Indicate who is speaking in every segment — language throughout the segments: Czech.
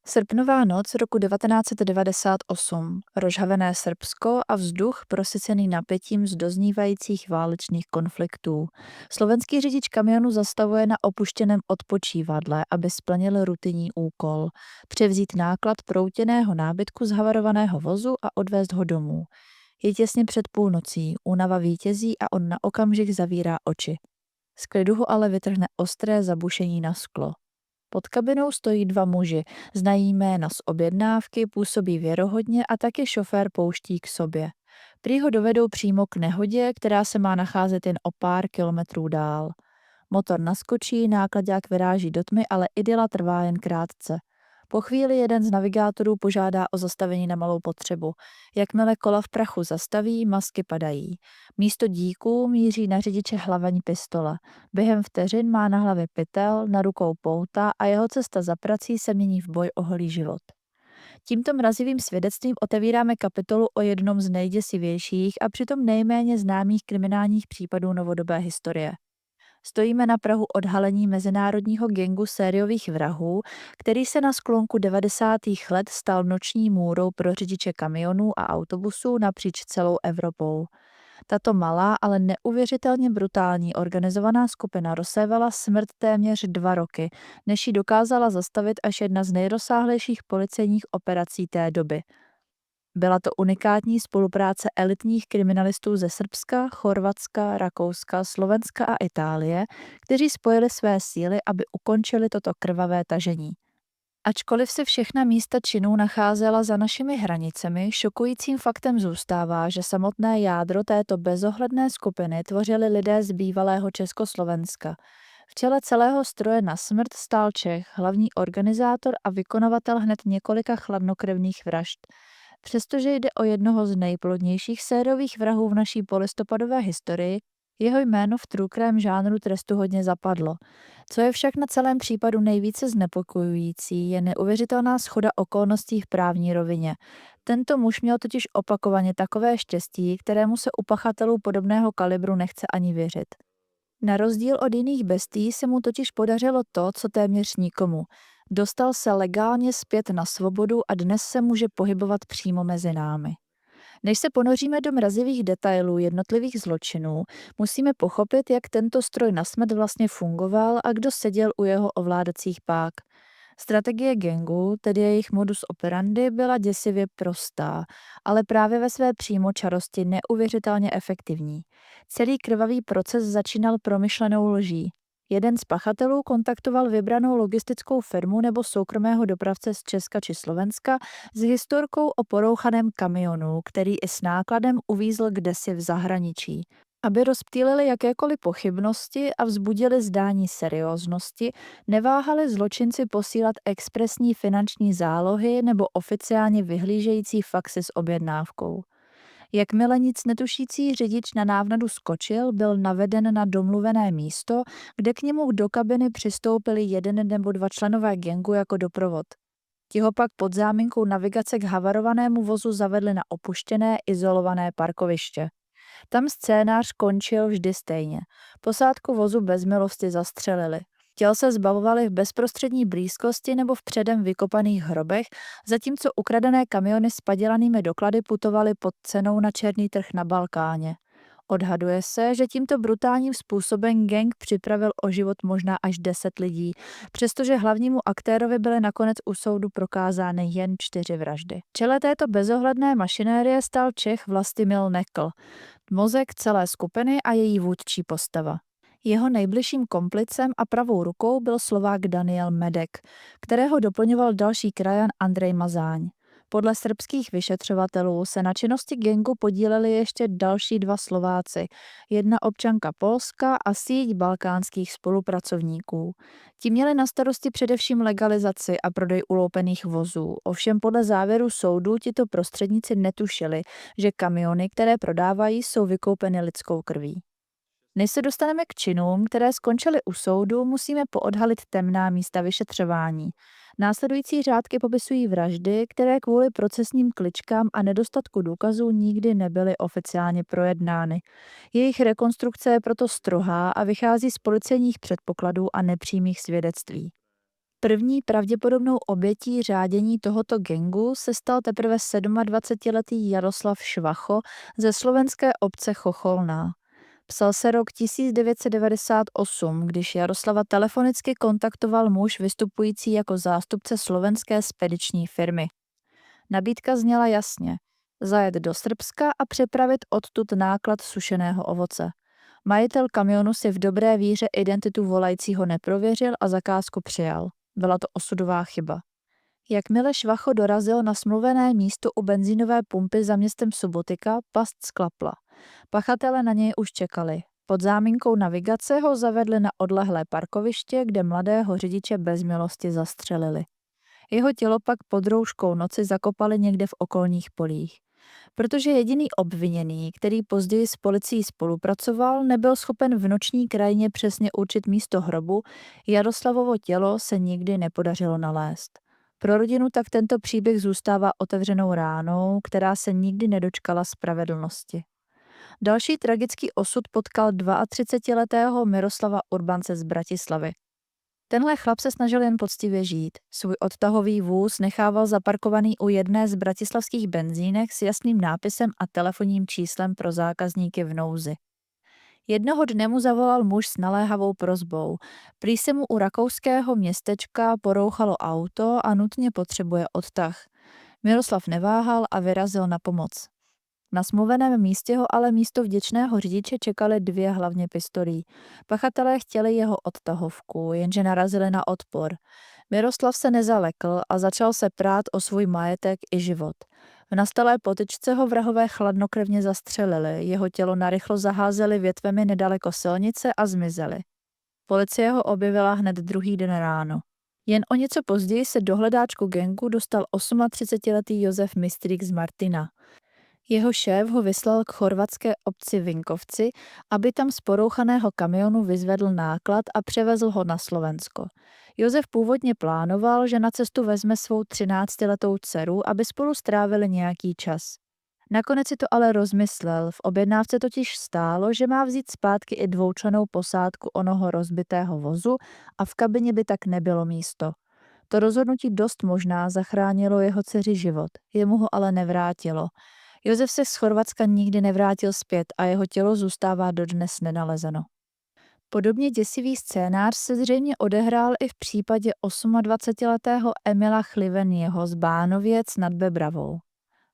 Speaker 1: Srpnová noc roku 1998, rozhavené Srbsko a vzduch prosycený napětím z doznívajících válečných konfliktů. Slovenský řidič kamionu zastavuje na opuštěném odpočívadle, aby splnil rutinní úkol. Převzít náklad proutěného nábytku z havarovaného vozu a odvést ho domů. Je těsně před půlnocí, únava vítězí a on na okamžik zavírá oči. Z klidu ho ale vytrhne ostré zabušení na sklo. Pod kabinou stojí dva muži, znají jména z objednávky, působí věrohodně a taky šofér pouští k sobě. Prý ho dovedou přímo k nehodě, která se má nacházet jen o pár kilometrů dál. Motor naskočí, náklaďák vyráží do tmy, ale idyla trvá jen krátce. Po chvíli jeden z navigátorů požádá o zastavení na malou potřebu. Jakmile kola v prachu zastaví, masky padají. Místo díků míří na řidiče hlavaň pistole. Během vteřin má na hlavě pytel, na rukou pouta a jeho cesta za prací se mění v boj o holý život. Tímto mrazivým svědectvím otevíráme kapitolu o jednom z nejděsivějších a přitom nejméně známých kriminálních případů novodobé historie. Stojíme na prahu odhalení mezinárodního gangu sériových vrahů, který se na sklonku 90. let stal noční můrou pro řidiče kamionů a autobusů napříč celou Evropou. Tato malá, ale neuvěřitelně brutální organizovaná skupina rozsévala smrt téměř 2 roky, než ji dokázala zastavit až jedna z nejrozsáhlejších policejních operací té doby. Byla to unikátní spolupráce elitních kriminalistů ze Srbska, Chorvatska, Rakouska, Slovenska a Itálie, kteří spojili své síly, aby ukončili toto krvavé tažení. Ačkoliv se všechna místa činů nacházela za našimi hranicemi, šokujícím faktem zůstává, že samotné jádro této bezohledné skupiny tvořili lidé z bývalého Československa. V čele celého stroje na smrt stál Čech, hlavní organizátor a vykonavatel hned několika chladnokrevných vražd. Přestože jde o jednoho z nejplodnějších sériových vrahů v naší polistopadové historii, jeho jméno v true crime žánru trestuhodně zapadlo. Co je však na celém případu nejvíce znepokojující, je neuvěřitelná shoda okolností v právní rovině. Tento muž měl totiž opakovaně takové štěstí, kterému se u pachatelů podobného kalibru nechce ani věřit. Na rozdíl od jiných bestií se mu totiž podařilo to, co téměř nikomu. Dostal se legálně zpět na svobodu a dnes se může pohybovat přímo mezi námi. Než se ponoříme do mrazivých detailů jednotlivých zločinů, musíme pochopit, jak tento stroj na smrt vlastně fungoval a kdo seděl u jeho ovládacích pák. Strategie gangu, tedy jejich modus operandi, byla děsivě prostá, ale právě ve své přímočarosti neuvěřitelně efektivní. Celý krvavý proces začínal promyšlenou lží. Jeden z pachatelů kontaktoval vybranou logistickou firmu nebo soukromého dopravce z Česka či Slovenska s historkou o porouchaném kamionu, který i s nákladem uvízl kdesi v zahraničí. Aby rozptýlili jakékoliv pochybnosti a vzbudili zdání serióznosti, neváhali zločinci posílat expresní finanční zálohy nebo oficiálně vyhlížející faxy s objednávkou. Jakmile nic netušící řidič na návnadu skočil, byl naveden na domluvené místo, kde k němu do kabiny přistoupili jeden nebo dva členové gangu jako doprovod. Ti ho pak pod záminkou navigace k havarovanému vozu zavedli na opuštěné, izolované parkoviště. Tam scénář končil vždy stejně. Posádku vozu bez milosti zastřelili. Těl se zbavovali v bezprostřední blízkosti nebo v předem vykopaných hrobech, zatímco ukradené kamiony s padělanými doklady putovaly pod cenou na černý trh na Balkáně. Odhaduje se, že tímto brutálním způsobem gang připravil o život možná až 10 lidí, přestože hlavnímu aktérovi byly nakonec u soudu prokázány jen 4 vraždy. V čele této bezohledné mašinérie stál Čech Vlastimil Nekl, mozek celé skupiny a její vůdčí postava. Jeho nejbližším komplicem a pravou rukou byl Slovák Daniel Medek, kterého doplňoval další krajan Andrej Mazáň. Podle srbských vyšetřovatelů se na činnosti gangu podíleli ještě další 2 Slováci, jedna občanka Polska a síť balkánských spolupracovníků. Ti měli na starosti především legalizaci a prodej uloupených vozů, ovšem podle závěru soudu tito prostředníci netušili, že kamiony, které prodávají, jsou vykoupeny lidskou krví. Než se dostaneme k činům, které skončily u soudu, musíme poodhalit temná místa vyšetřování. Následující řádky popisují vraždy, které kvůli procesním kličkám a nedostatku důkazů nikdy nebyly oficiálně projednány. Jejich rekonstrukce je proto strohá a vychází z policejních předpokladů a nepřímých svědectví. První pravděpodobnou obětí řádění tohoto gangu se stal teprve 27letý Jaroslav Švacho ze slovenské obce Chocholná. Psal se rok 1998, když Jaroslava telefonicky kontaktoval muž vystupující jako zástupce slovenské spediční firmy. Nabídka zněla jasně: zajet do Srbska a přepravit odtud náklad sušeného ovoce. Majitel kamionu si v dobré víře identitu volajícího neprověřil a zakázku přijal. Byla to osudová chyba. Jakmile Švacho dorazil na smluvené místo u benzínové pumpy za městem Subotica, past sklapla. Pachatelé na něj už čekali. Pod záminkou navigace ho zavedli na odlehlé parkoviště, kde mladého řidiče bez milosti zastřelili. Jeho tělo pak pod rouškou noci zakopali někde v okolních polích. Protože jediný obviněný, který později s policií spolupracoval, nebyl schopen v noční krajině přesně určit místo hrobu, Jaroslavovo tělo se nikdy nepodařilo nalézt. Pro rodinu tak tento příběh zůstává otevřenou ránou, která se nikdy nedočkala spravedlnosti. Další tragický osud potkal 32letého Miroslava Urbance z Bratislavy. Tenhle chlap se snažil jen poctivě žít. Svůj odtahový vůz nechával zaparkovaný u jedné z bratislavských benzínek s jasným nápisem a telefonním číslem pro zákazníky v nouzi. Jednoho dne mu zavolal muž s naléhavou prosbou. Prý se mu u rakouského městečka porouchalo auto a nutně potřebuje odtah. Miroslav neváhal a vyrazil na pomoc. Na smluveném místě ho ale místo vděčného řidiče čekaly 2 hlavně pistolí. Pachatelé chtěli jeho odtahovku, jenže narazili na odpor. Miroslav se nezalekl a začal se prát o svůj majetek i život. V nastalé potyčce ho vrahové chladnokrevně zastřelili, jeho tělo narychlo zaházeli větvemi nedaleko silnice a zmizeli. Policie ho objevila hned druhý den ráno. Jen o něco později se do hledáčku gangu dostal 38letý Josef Mistrík z Martina. Jeho šéf ho vyslal k chorvatské obci Vinkovci, aby tam z porouchaného kamionu vyzvedl náklad a převezl ho na Slovensko. Josef původně plánoval, že na cestu vezme svou 13letou dceru, aby spolu strávili nějaký čas. Nakonec si to ale rozmyslel, v objednávce totiž stálo, že má vzít zpátky i 2člennou posádku onoho rozbitého vozu a v kabině by tak nebylo místo. To rozhodnutí dost možná zachránilo jeho dceři život, jemu ho ale nevrátilo. Josef se z Chorvatska nikdy nevrátil zpět a jeho tělo zůstává dodnes nenalezeno. Podobně děsivý scénář se zřejmě odehrál i v případě 28letého Emila Chlivenyho z Bánoviec nad Bebravou.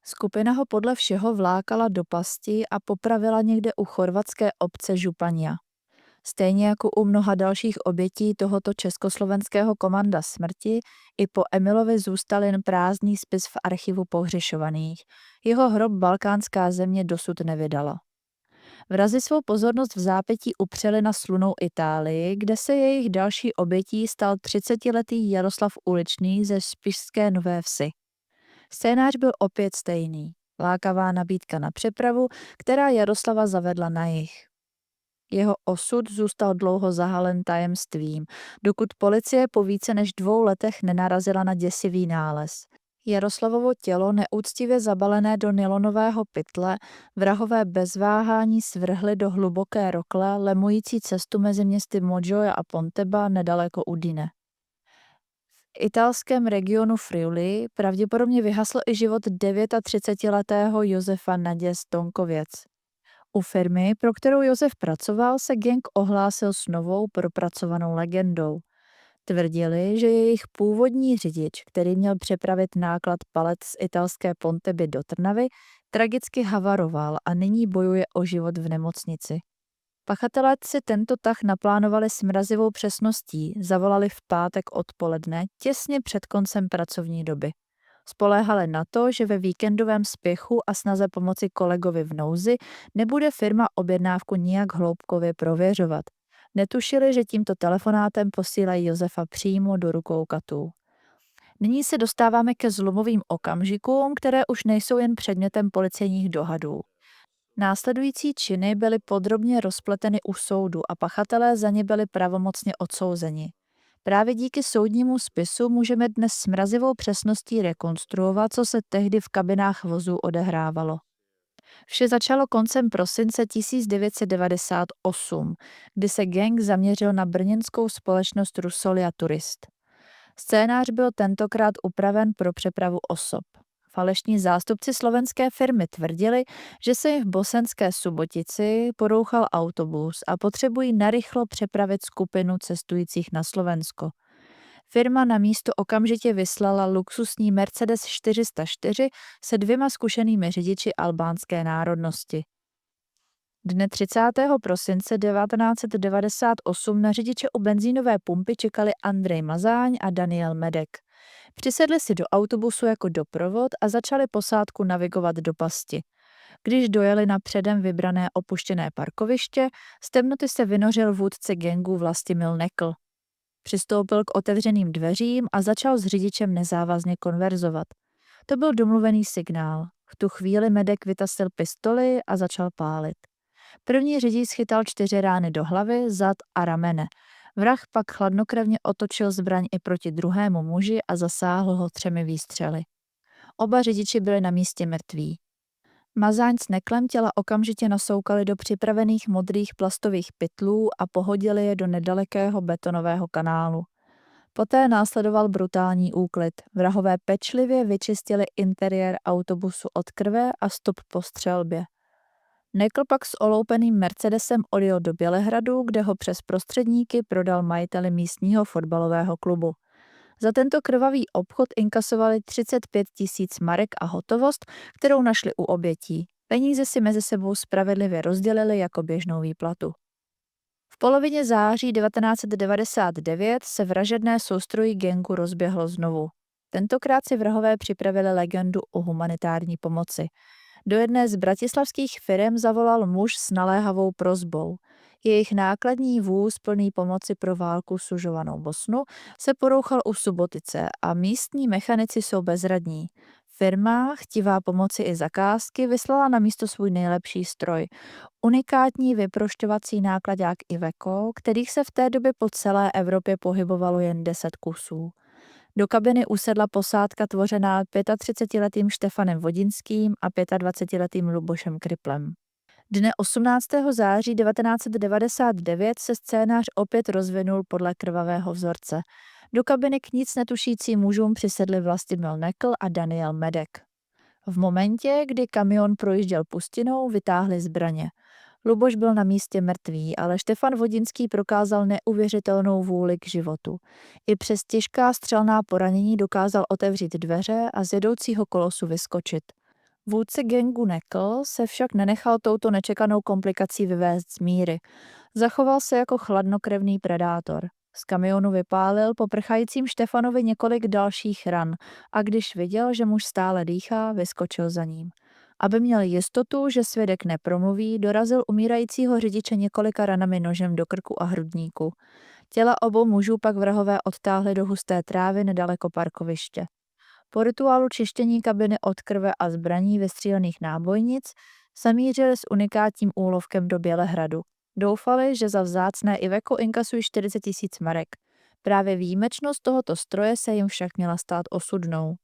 Speaker 1: Skupina ho podle všeho vlákala do pasti a popravila někde u chorvatské obce Županja. Stejně jako u mnoha dalších obětí tohoto československého komanda smrti, i po Emilovi zůstal jen prázdný spis v archivu pohřešovaných. Jeho hrob balkánská země dosud nevydala. Vrazi svou pozornost v zápětí upřeli na slunnou Itálii, kde se jejich další obětí stal 30letý Jaroslav Uličný ze Spišské Nové Vsi. Scénář byl opět stejný. Lákavá nabídka na přepravu, která Jaroslava zavedla na jih. Jeho osud zůstal dlouho zahalen tajemstvím, dokud policie po více než 2 letech nenarazila na děsivý nález. Jaroslavovo tělo neúctivě zabalené do nylonového pytle vrahové bez váhání svrhli do hluboké rokle lemující cestu mezi městy Moggia a Pontebba nedaleko Udine. V italském regionu Friuli pravděpodobně vyhasl i život 39letého Josefa Naděje z Tonkověc. U firmy, pro kterou Josef pracoval, se gang ohlásil s novou propracovanou legendou. Tvrdili, že jejich původní řidič, který měl přepravit náklad palet z italské Ponteby do Trnavy, tragicky havaroval a nyní bojuje o život v nemocnici. Pachatelé si tento tah naplánovali s mrazivou přesností, zavolali v pátek odpoledne, těsně před koncem pracovní doby. Spoléhali na to, že ve víkendovém spěchu a snaze pomoci kolegovi v nouzi nebude firma objednávku nijak hloubkově prověřovat. Netušili, že tímto telefonátem posílají Josefa přímo do rukou katů. Nyní se dostáváme ke zlomovým okamžikům, které už nejsou jen předmětem policejních dohadů. Následující činy byly podrobně rozpleteny u soudu a pachatelé za ně byli pravomocně odsouzeni. Právě díky soudnímu spisu můžeme dnes s mrazivou přesností rekonstruovat, co se tehdy v kabinách vozů odehrávalo. Vše začalo koncem prosince 1998, kdy se gang zaměřil na brněnskou společnost Rusolia Turist. Scénář byl tentokrát upraven pro přepravu osob. Falešní zástupci slovenské firmy tvrdili, že se jim v Bosenské Subotici porouchal autobus a potřebují narychlo přepravit skupinu cestujících na Slovensko. Firma na místo okamžitě vyslala luxusní Mercedes 404 se 2 zkušenými řidiči albánské národnosti. Dne 30. prosince 1998 na řidiče u benzínové pumpy čekali Andrej Mazáň a Daniel Medek. Přisedli si do autobusu jako doprovod a začali posádku navigovat do pasti. Když dojeli na předem vybrané opuštěné parkoviště, z temnoty se vynořil vůdce gangu Vlastimil Nekl. Přistoupil k otevřeným dveřím a začal s řidičem nezávazně konverzovat. To byl domluvený signál. V tu chvíli Medek vytasil pistoli a začal pálit. První řidič schytal 4 rány do hlavy, zad a ramene. Vrah pak chladnokrevně otočil zbraň i proti druhému muži a zasáhl ho 3 výstřely. Oba řidiči byli na místě mrtví. Mazáň s Neklem těla okamžitě nasoukali do připravených modrých plastových pytlů a pohodili je do nedalekého betonového kanálu. Poté následoval brutální úklid. Vrahové pečlivě vyčistili interiér autobusu od krve a stop po střelbě. Nekl pak s oloupeným Mercedesem odjel do Bělehradu, kde ho přes prostředníky prodal majiteli místního fotbalového klubu. Za tento krvavý obchod inkasovali 35 000 marek a hotovost, kterou našli u obětí. Peníze si mezi sebou spravedlivě rozdělili jako běžnou výplatu. V polovině září 1999 se vražedné soustrojí gangu rozběhlo znovu. Tentokrát si vrahové připravili legendu o humanitární pomoci. Do jedné z bratislavských firem zavolal muž s naléhavou prosbou. Jejich nákladní vůz plný pomoci pro válku sužovanou Bosnu se porouchal u Subotice a místní mechanici jsou bezradní. Firma, chtivá pomoci i zakázky, vyslala na místo svůj nejlepší stroj. Unikátní vyprošťovací nákladák Iveco, kterých se v té době po celé Evropě pohybovalo jen 10 kusů. Do kabiny usedla posádka tvořená 35letým Štefanem Vodinským a 25letým Lubošem Kriplem. Dne 18. září 1999 se scénář opět rozvinul podle krvavého vzorce. Do kabiny k nic netušícím mužům přisedli Vlastimil Nekl a Daniel Medek. V momentě, kdy kamion projížděl pustinou, vytáhli zbraně. Luboš byl na místě mrtvý, ale Štefan Vodinský prokázal neuvěřitelnou vůli k životu. I přes těžká střelná poranění dokázal otevřít dveře a z jedoucího kolosu vyskočit. Vůdce gangu Nekl se však nenechal touto nečekanou komplikací vyvést z míry. Zachoval se jako chladnokrevný predátor. Z kamionu vypálil po prchajícím Štefanovi několik dalších ran a když viděl, že muž stále dýchá, vyskočil za ním. Aby měl jistotu, že svědek nepromluví, dorazil umírajícího řidiče několika ranami nožem do krku a hrudníku. Těla obou mužů pak vrahové odtáhli do husté trávy nedaleko parkoviště. Po rituálu čištění kabiny od krve a zbraní vystřílených nábojnic zamířili s unikátním úlovkem do Bělehradu. Doufali, že za vzácné Iveco inkasují 40 000 marek. Právě výjimečnost tohoto stroje se jim však měla stát osudnou.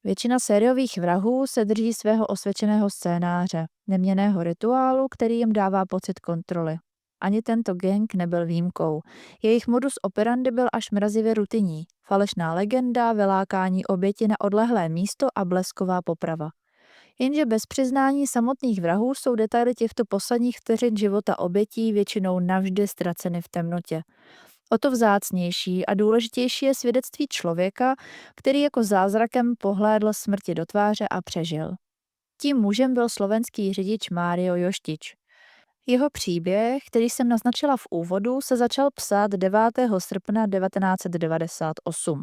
Speaker 1: Většina sériových vrahů se drží svého osvědčeného scénáře, neměnného rituálu, který jim dává pocit kontroly. Ani tento gang nebyl výjimkou. Jejich modus operandi byl až mrazivě rutinní. Falešná legenda, vylákání oběti na odlehlé místo a blesková poprava. Jenže bez přiznání samotných vrahů jsou detaily těchto posledních vteřin života obětí většinou navždy ztraceny v temnotě. O to vzácnější a důležitější je svědectví člověka, který jako zázrakem pohlédl smrti do tváře a přežil. Tím mužem byl slovenský řidič Mário Joštič. Jeho příběh, který jsem naznačila v úvodu, se začal psát 9. srpna 1998.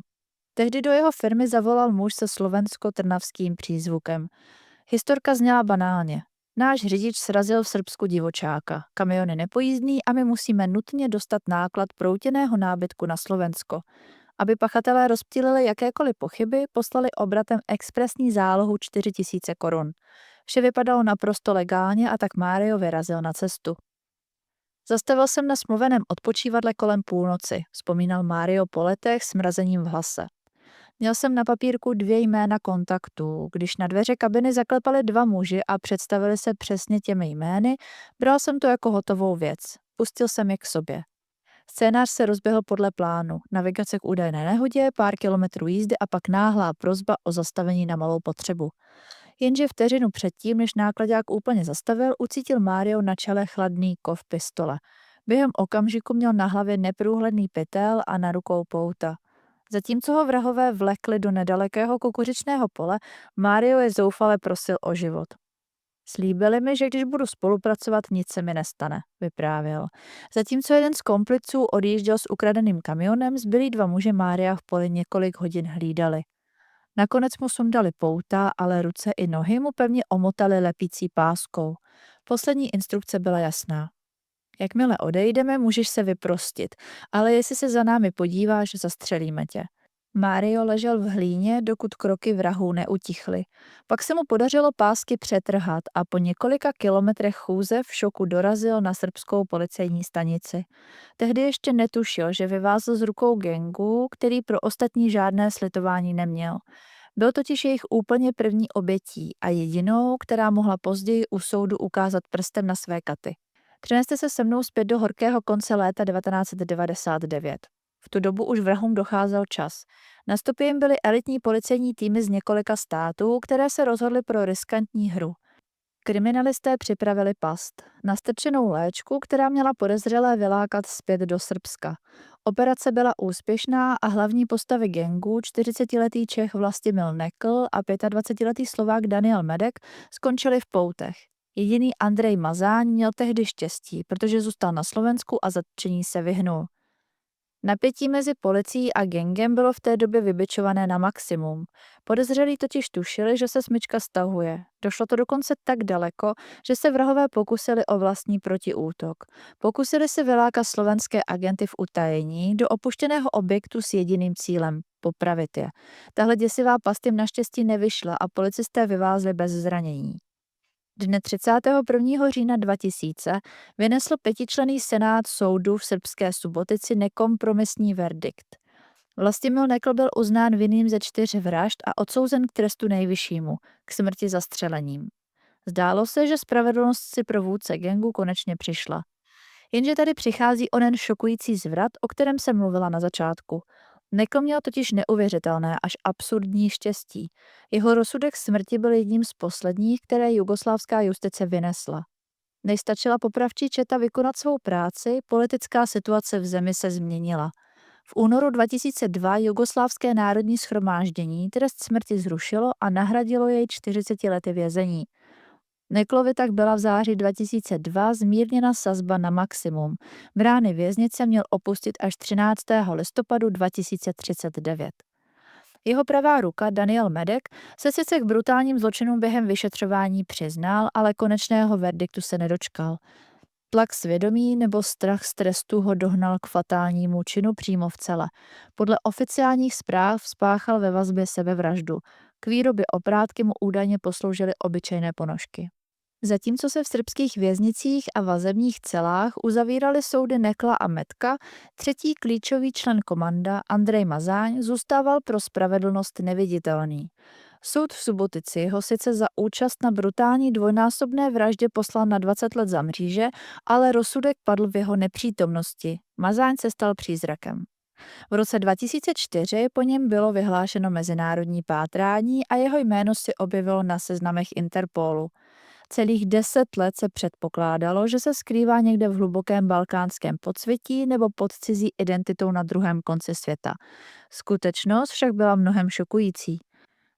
Speaker 1: Tehdy do jeho firmy zavolal muž se slovensko-trnavským přízvukem. Historka zněla banálně. Náš řidič srazil v Srbsku divočáka. Kamion je nepojízdný a my musíme nutně dostat náklad proutěného nábytku na Slovensko. Aby pachatelé rozptýlili jakékoliv pochyby, poslali obratem expresní zálohu 4 000 korun. Vše vypadalo naprosto legálně a tak Mário vyrazil na cestu. Zastavil jsem na smluveném odpočívadle kolem půlnoci, vzpomínal Mário po letech s mrazením v hlase. Měl jsem na papírku 2 jména kontaktů. Když na dveře kabiny zaklepali 2 muži a představili se přesně těmi jmény, bral jsem to jako hotovou věc. Pustil jsem je k sobě. Scénář se rozběhl podle plánu. Navigace k údajné nehodě, pár kilometrů jízdy a pak náhlá prosba o zastavení na malou potřebu. Jenže vteřinu předtím, než nákladák úplně zastavil, ucítil Mario na čele chladný kov pistole. Během okamžiku měl na hlavě neprůhledný pytel a na rukou pouta. Zatímco ho vrahové vlekli do nedalekého kukuřičného pole, Mario je zoufale prosil o život. Slíbili mi, že když budu spolupracovat, nic se mi nestane, vyprávěl. Zatímco jeden z kompliců odjížděl s ukradeným kamionem, zbylí dva muži Mária v poli několik hodin hlídali. Nakonec mu sundali pouta, ale ruce i nohy mu pevně omotali lepící páskou. Poslední instrukce byla jasná. Jakmile odejdeme, můžeš se vyprostit, ale jestli se za námi podíváš, zastřelíme tě. Mario ležel v hlíně, dokud kroky vrahů neutichly. Pak se mu podařilo pásky přetrhat a po několika kilometrech chůze v šoku dorazil na srbskou policejní stanici. Tehdy ještě netušil, že vyvázl z rukou gangu, který pro ostatní žádné slitování neměl. Byl totiž jejich úplně první obětí a jedinou, která mohla později u soudu ukázat prstem na své katy. Přeneste se se mnou zpět do horkého konce léta 1999. V tu dobu už vrahům docházel čas. Na stopě jim byly elitní policejní týmy z několika států, které se rozhodly pro riskantní hru. Kriminalisté připravili past. Nastrčenou léčku, která měla podezřelé vylákat zpět do Srbska. Operace byla úspěšná a hlavní postavy gangu, 40letý Čech Vlastimil Nekl a 25letý Slovák Daniel Medek, skončili v poutech. Jediný Andrej Mazáň měl tehdy štěstí, protože zůstal na Slovensku a zatčení se vyhnul. Napětí mezi policií a gangem bylo v té době vybičované na maximum. Podezřelí totiž tušili, že se smyčka stahuje. Došlo to dokonce tak daleko, že se vrahové pokusili o vlastní protiútok. Pokusili se vylákat slovenské agenty v utajení do opuštěného objektu s jediným cílem – popravit je. Tahle děsivá past jim naštěstí nevyšla a policisté vyvázli bez zranění. Dne 31. října 2000 vynesl pětičlenný senát soudu v srbské Subotici nekompromisní verdikt. Vlastimil Nekl byl uznán vinným ze 4 vražd a odsouzen k trestu nejvyššímu, k smrti zastřelením. Zdálo se, že spravedlnost si pro vůdce gangu konečně přišla. Jenže tady přichází onen šokující zvrat, o kterém jsem mluvila na začátku. Nekl měl totiž neuvěřitelné až absurdní štěstí. Jeho rozsudek smrti byl jedním z posledních, které jugoslávská justice vynesla. Než stačila popravčí četa vykonat svou práci, politická situace v zemi se změnila. V únoru 2002 jugoslávské národní shromáždění trest smrti zrušilo a nahradilo jej 40 lety vězení. Neklovi tak byla v září 2002 zmírněna sazba na maximum. Brány věznice měl opustit až 13. listopadu 2039. Jeho pravá ruka Daniel Medek se sice k brutálním zločinům během vyšetřování přiznal, ale konečného verdiktu se nedočkal. Tlak svědomí nebo strach z trestu ho dohnal k fatálnímu činu přímo v cele. Podle oficiálních zpráv spáchal ve vazbě sebevraždu. K výrobě oprátky mu údajně posloužily obyčejné ponožky. Zatímco se v srbských věznicích a vazebních celách uzavíraly soudy Nekla a Metka, třetí klíčový člen komanda Andrej Mazáň zůstával pro spravedlnost neviditelný. Soud v Subotici ho sice za účast na brutální dvojnásobné vraždě poslal na 20 let za mříže, ale rozsudek padl v jeho nepřítomnosti. Mazáň se stal přízrakem. V roce 2004 po něm bylo vyhlášeno mezinárodní pátrání a jeho jméno se objevilo na seznamech Interpolu. Celých 10 let se předpokládalo, že se skrývá někde v hlubokém balkánském podsvětí nebo pod cizí identitou na druhém konci světa. Skutečnost však byla mnohem šokující.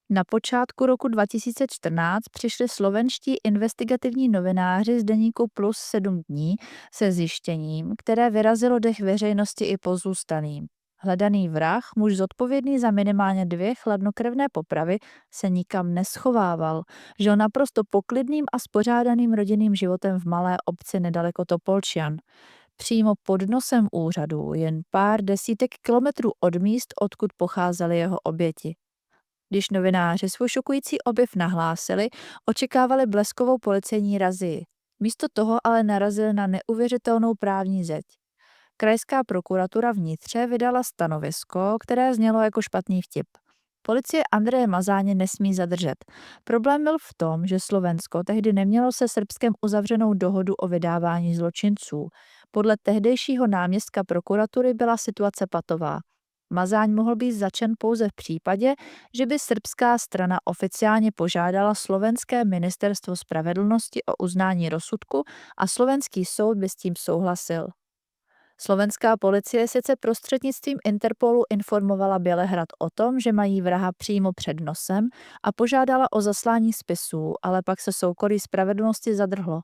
Speaker 1: Na počátku roku 2014 přišli slovenští investigativní novináři z deníku Plus 7 dní se zjištěním, které vyrazilo dech veřejnosti i pozůstalým. Hledaný vrah, muž zodpovědný za minimálně 2 chladnokrevné popravy, se nikam neschovával. Žil naprosto poklidným a spořádaným rodinným životem v malé obci nedaleko Topolčian. Přímo pod nosem úřadu, jen pár desítek kilometrů od míst, odkud pocházely jeho oběti. Když novináři svůj šokující objev nahlásili, očekávali bleskovou policejní razii. Místo toho ale narazili na neuvěřitelnou právní zeď. Krajská prokuratura vnitře vydala stanovisko, které znělo jako špatný vtip. Policie Andreje Mazáně nesmí zadržet. Problém byl v tom, že Slovensko tehdy nemělo se Srbskem uzavřenou dohodu o vydávání zločinců. Podle tehdejšího náměstka prokuratury byla situace patová. Mazáň mohl být zatčen pouze v případě, že by srbská strana oficiálně požádala slovenské ministerstvo spravedlnosti o uznání rozsudku a slovenský soud by s tím souhlasil. Slovenská policie sice prostřednictvím Interpolu informovala Bělehrad o tom, že mají vraha přímo před nosem a požádala o zaslání spisů, ale pak se soukolí spravedlnosti zadrhlo.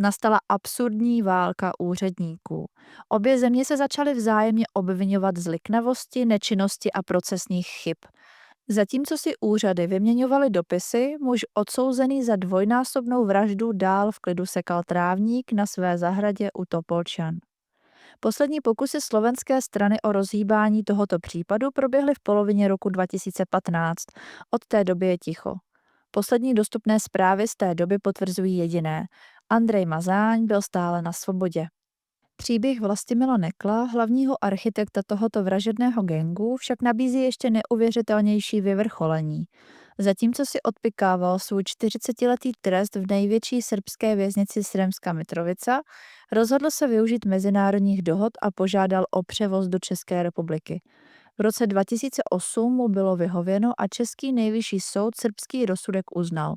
Speaker 1: Nastala absurdní válka úředníků. Obě země se začaly vzájemně obviňovat z liknavosti, nečinnosti a procesních chyb. Zatímco si úřady vyměňovaly dopisy, muž odsouzený za dvojnásobnou vraždu dál v klidu sekal trávník na své zahradě u Topolčan. Poslední pokusy slovenské strany o rozhýbání tohoto případu proběhly v polovině roku 2015. Od té doby je ticho. Poslední dostupné zprávy z té doby potvrzují jediné. Andrej Mazáň byl stále na svobodě. Příběh Vlastimila Nekla, hlavního architekta tohoto vražedného gangu, však nabízí ještě neuvěřitelnější vyvrcholení. Zatímco si odpykával svůj 40letý trest v největší srbské věznici Sremska Mitrovica, rozhodl se využít mezinárodních dohod a požádal o převoz do České republiky. V roce 2008 mu bylo vyhověno a český nejvyšší soud srbský rozsudek uznal.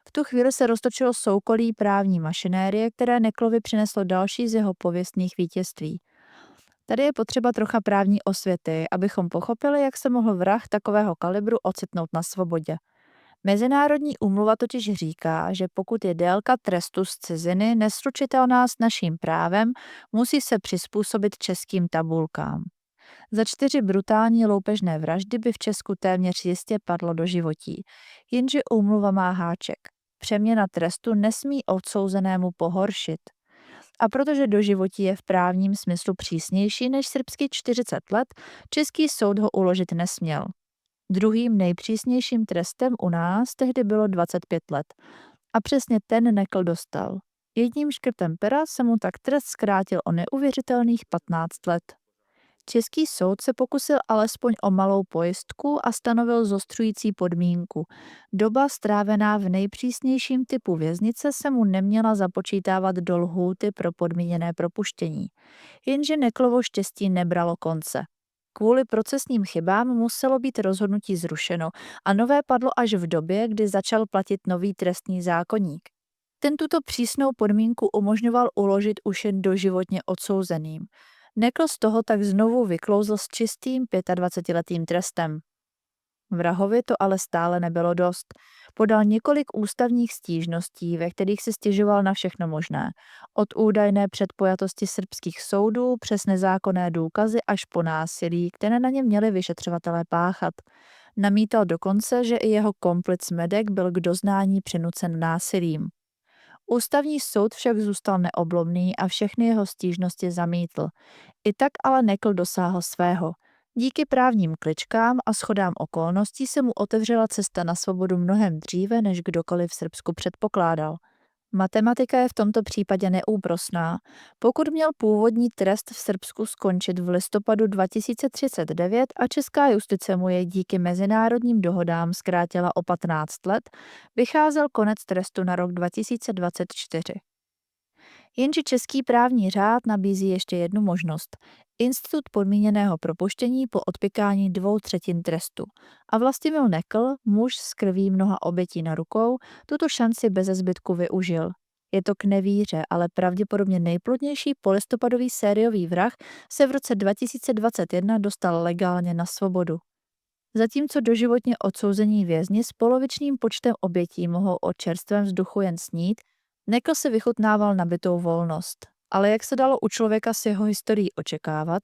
Speaker 1: V tu chvíli se roztočilo soukolí právní mašinérie, které Neklovi přineslo další z jeho pověstných vítězství. Tady je potřeba trocha právní osvěty, abychom pochopili, jak se mohl vrah takového kalibru ocitnout na svobodě. Mezinárodní úmluva totiž říká, že pokud je délka trestu z ciziny neslučitelná s naším právem, musí se přizpůsobit českým tabulkám. Za 4 brutální loupežné vraždy by v Česku téměř jistě padlo do životí. Jenže úmluva má háček. Přeměna trestu nesmí odsouzenému pohoršit. A protože doživotí je v právním smyslu přísnější než srbský 40 let, český soud ho uložit nesměl. Druhým nejpřísnějším trestem u nás tehdy bylo 25 let. A přesně ten Nekl dostal. Jedním škrtem pera se mu tak trest zkrátil o neuvěřitelných 15 let. Český soud se pokusil alespoň o malou pojistku a stanovil zostřující podmínku. Doba strávená v nejpřísnějším typu věznice se mu neměla započítávat do lhůty pro podmíněné propuštění. Jenže Neklovo štěstí nebralo konce. Kvůli procesním chybám muselo být rozhodnutí zrušeno a nové padlo až v době, kdy začal platit nový trestní zákoník. Ten tuto přísnou podmínku umožňoval uložit už jen doživotně odsouzeným. Nekl z toho tak znovu vyklouzl s čistým 25letým trestem. Vrahovi to ale stále nebylo dost. Podal několik ústavních stížností, ve kterých si stěžoval na všechno možné. Od údajné předpojatosti srbských soudů přes nezákonné důkazy až po násilí, které na ně měli vyšetřovatelé páchat. Namítal dokonce, že i jeho komplic Medek byl k doznání přinucen násilím. Ústavní soud však zůstal neoblomný a všechny jeho stížnosti zamítl. I tak ale Nekl dosáhl svého. Díky právním kličkám a shodám okolností se mu otevřela cesta na svobodu mnohem dříve, než kdokoliv v Srbsku předpokládal. Matematika je v tomto případě neúprosná. Pokud měl původní trest v Srbsku skončit v listopadu 2039 a česká justice mu jej díky mezinárodním dohodám zkrátila o 15 let, vycházel konec trestu na rok 2024. Jenže český právní řád nabízí ještě jednu možnost. Institut podmíněného propuštění po odpykání 2/3 trestu. A Vlastimil Nekl, muž s krví mnoha obětí na rukou, tuto šanci beze zbytku využil. Je to k nevíře, ale pravděpodobně nejplodnější polistopadový sériový vrah se v roce 2021 dostal legálně na svobodu. Zatímco doživotně odsouzení vězni s polovičním počtem obětí mohou o čerstvém vzduchu jen snít, Nekl si vychutnával nabitou volnost, ale jak se dalo u člověka s jeho historií očekávat,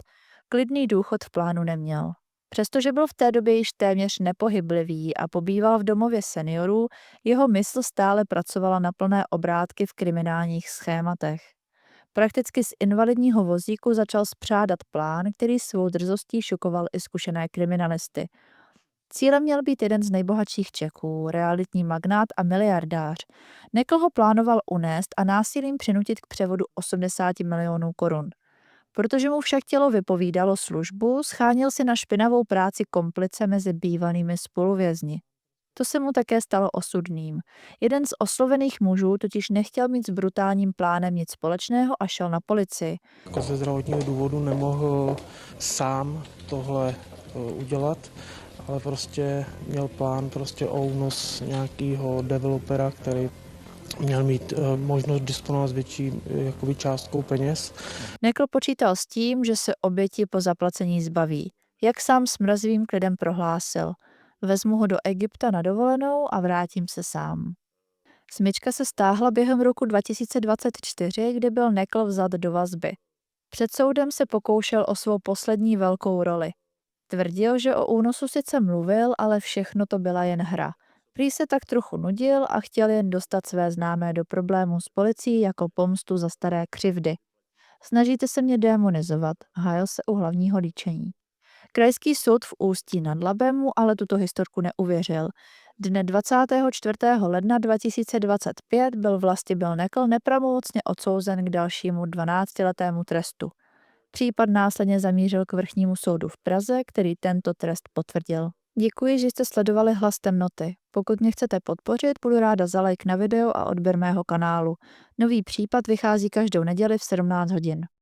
Speaker 1: klidný důchod v plánu neměl. Přestože byl v té době již téměř nepohyblivý a pobýval v domově seniorů, jeho mysl stále pracovala na plné obrátky v kriminálních schématech. Prakticky z invalidního vozíku začal spřádat plán, který svou drzostí šokoval i zkušené kriminalisty. Cílem měl být jeden z nejbohatších Čechů, realitní magnát a miliardář. Nekl ho plánoval unést a násilím přinutit k převodu 80 milionů korun. Protože mu však tělo vypovídalo službu, schánil si na špinavou práci komplice mezi bývalými spoluvězni. To se mu také stalo osudným. Jeden z oslovených mužů totiž nechtěl mít s brutálním plánem nic společného a šel na policii.
Speaker 2: Jako ze zdravotního důvodu nemohl sám tohle udělat, ale prostě měl plán o únos nějakého developera, který měl mít možnost disponovat s větší částkou peněz.
Speaker 1: Nekl počítal s tím, že se oběti po zaplacení zbaví. Jak sám s mrazivým klidem prohlásil: vezmu ho do Egypta na dovolenou a vrátím se sám. Smyčka se stáhla během roku 2024, kdy byl Nekl vzat do vazby. Před soudem se pokoušel o svou poslední velkou roli. Tvrdil, že o únosu sice mluvil, ale všechno to byla jen hra. Prý se tak trochu nudil a chtěl jen dostat své známé do problémů s policií jako pomstu za staré křivdy. Snažíte se mě démonizovat, hájil se u hlavního líčení. Krajský soud v Ústí nad Labem mu ale tuto historku neuvěřil. Dne 24. ledna 2025 byl Vlastimil Nekl nepravomocně odsouzen k dalšímu 12letému trestu. Případ následně zamířil k Vrchnímu soudu v Praze, který tento trest potvrdil. Děkuji, že jste sledovali Hlas temnoty. Pokud mě chcete podpořit, budu ráda za like na video a odběr mého kanálu. Nový případ vychází každou neděli v 17 hodin.